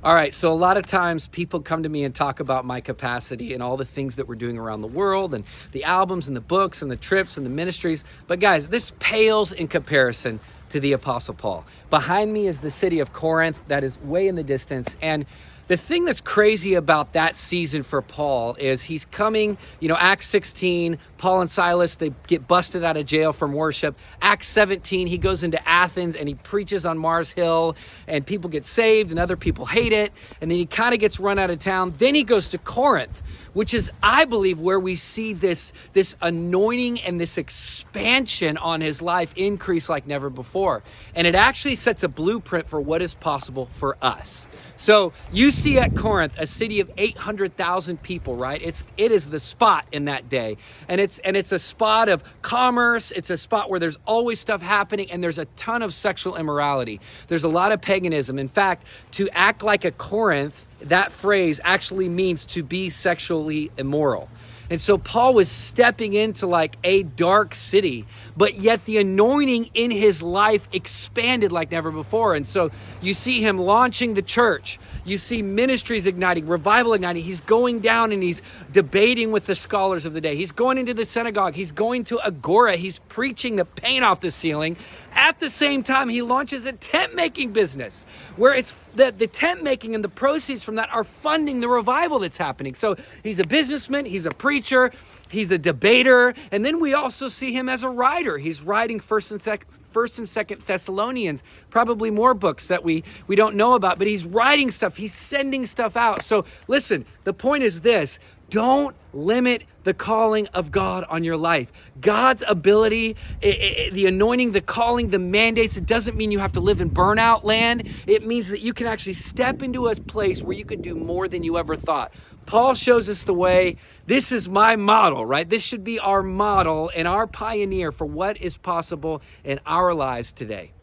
All right, so a lot of times people come to me and talk about my capacity and all the things that we're doing around the world and the albums and the books and the trips and the ministries. But guys, this pales in comparison to the Apostle Paul. Behind me is the city of Corinth that is way in the distance. And the thing that's crazy about that season for Paul is he's coming, Acts 16, Paul and Silas, they get busted out of jail from worship. Acts 17, he goes into Athens and he preaches on Mars Hill and people get saved and other people hate it. And then he kind of gets run out of town. Then he goes to Corinth, which is, I believe, where we see this anointing and this expansion on his life increase like never before. And it actually sets a blueprint for what is possible for us. So you see at Corinth, a city of 800,000 people, right? It is the spot in that day. And it's a spot of commerce. It's a spot where there's always stuff happening and there's a ton of sexual immorality. There's a lot of paganism. In fact, to act like a Corinth, that phrase actually means to be sexually immoral. And so Paul was stepping into like a dark city, but yet the anointing in his life expanded like never before. And so you see him launching the church. You see ministries igniting, revival igniting. He's going down and he's debating with the scholars of the day. He's going into the synagogue. He's going to Agora. He's preaching the paint off the ceiling. At the same time, he launches a tent making business where it's the tent making and the proceeds from that are funding the revival that's happening. So he's a businessman, he's a preacher, he's a debater, and then we also see him as a writer. He's writing First and Second Thessalonians, probably more books that we don't know about, but he's writing stuff, he's sending stuff out. So listen, the point is this: don't limit the calling of God on your life. God's ability, the anointing, the calling, the mandates, it doesn't mean you have to live in burnout land. It means that you can actually step into a place where you can do more than you ever thought. Paul shows us the way. This is my model, right? This should be our model and our pioneer for what is possible in our lives today.